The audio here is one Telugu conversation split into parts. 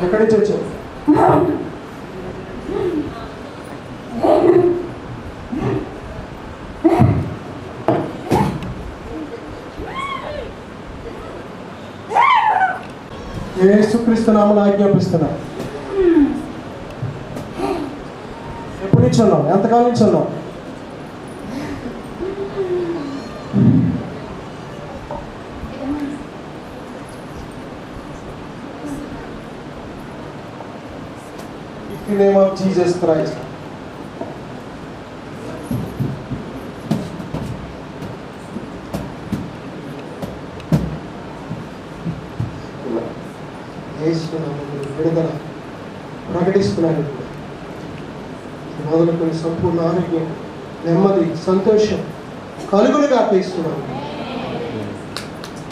ఎక్కడి నుంచి వచ్చావు? యేసుక్రీస్తు నామమున ఆజ్ఞాపిస్తున్నా. ఎప్పటి నుంచి ఉన్నావు? ఎంతకాలం నుంచి ఉన్నావు? In the name of Jesus Christ. విడుదల ప్రకటిస్తున్నాను. మొదలుకొని సంపూర్ణ ఆరోగ్యం, నెమ్మది, సంతోషం కలుగులుగా అర్పిస్తున్నాను.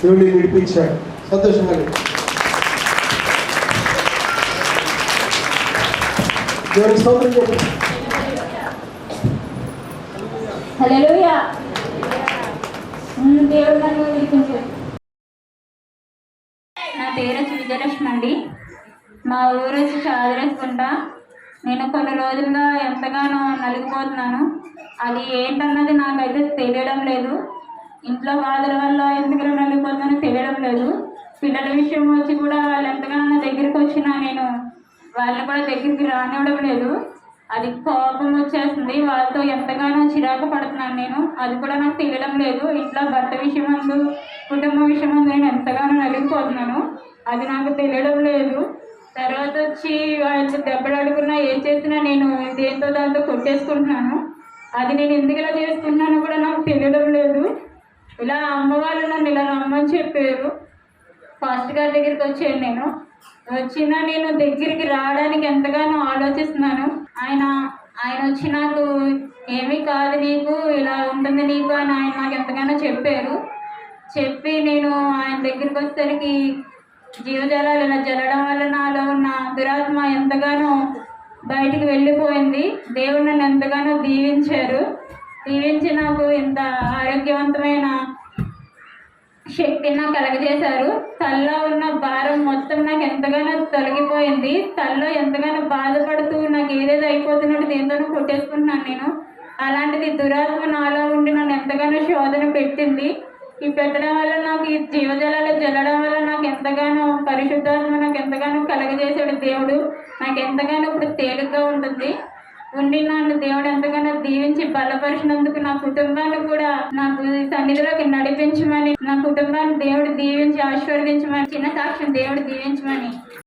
దేవుడిని విడిపించాడు. సంతోషంగా దేవుడికి స్తోత్రం చెప్పండి. హల్లెలూయా. దేవుడు నన్ను విడిపించాడు. నా పేరు విజయలక్ష్మి అండి. మా ఊరు వచ్చి చాదరేసుకుంటా. నేను కొన్ని రోజులుగా ఎంతగానో నలిగిపోతున్నాను. అది ఏంటన్నది నాకైతే తెలియడం లేదు. ఇంట్లో బాధల వల్ల ఎందుకు నలిగిపోతున్నానో తెలియడం లేదు. పిల్లల విషయం వచ్చి కూడా వాళ్ళు ఎంతగానో నా దగ్గరికి వచ్చినా నేను వాళ్ళని కూడా దగ్గరికి రానివ్వడం లేదు. అది కోపం వచ్చేస్తుంది. వాళ్ళతో ఎంతగానో చిరాకు పడుతున్నాను నేను. అది కూడా నాకు తెలియడం లేదు. ఇంట్లో భర్త విషయమందు, కుటుంబ విషయమందు నేను ఎంతగానో నలిగిపోతున్నాను. అది నాకు తెలియడం లేదు. తర్వాత వచ్చి వాళ్ళతో దెబ్బలాడుకున్నా ఏం చేసినా నేను దేంతో దాంతో కొట్టేసుకుంటున్నాను. అది నేను ఎందుకు ఇలా చేసుకుంటున్నానో కూడా నాకు తెలియడం లేదు. ఇలా అమ్మ వాళ్ళు నన్ను ఇలా రమ్మని చెప్పారు. ఫాస్ట్ గారి దగ్గరికి వచ్చాను. నేను వచ్చినా నేను దగ్గరికి రావడానికి ఎంతగానో ఆలోచిస్తున్నాను. ఆయన వచ్చి నాకు ఏమీ కాదు, నీకు ఇలా ఉంటుంది నీకు అని ఆయన నాకు ఎంతగానో చెప్పారు. చెప్పి నేను ఆయన దగ్గరికి వచ్చేసరికి జీవజలాలు ఇలా జల్లడం వల్ల నాలో ఉన్న దురాత్మ ఎంతగానో బయటికి వెళ్ళిపోయింది. దేవుడు నన్ను ఎంతగానో దీవించి నాకు ఇంత ఆరోగ్యవంతమైన శక్తిని నాకు కలగజేశారు. తల్లో ఉన్న భారం మొత్తం నాకు ఎంతగానో తొలగిపోయింది. తల్లో ఎంతగానో బాధపడుతూ నాకు ఏదేదో అయిపోతున్నట్టు దేంతోనో కొట్టేసుకుంటున్నాను నేను. అలాంటిది దురాత్మ నాలో ఉండి నన్ను ఎంతగానో శోధన పెట్టింది. ఈ పెట్టడం వల్ల నాకు ఈ జీవజలాలు జల్లడం వల్ల నాకు ఎంతగానో పరిశుద్ధాత్మ నాకు ఎంతగానో కలగజేశాడు దేవుడు. నాకు ఎంతగానో ఇప్పుడు తేలిగ్గా ఉంటుంది. ఉండి నన్ను దేవుడు ఎంతగానో దీవించి బలపరిచినందుకు నా కుటుంబాన్ని కూడా నాకు సన్నిధిలోకి నడిపించమని, నా కుటుంబాన్ని దేవుడు దీవించి ఆశీర్వదించమని, చిన్న సాక్ష్యం దేవుడు దీవించమని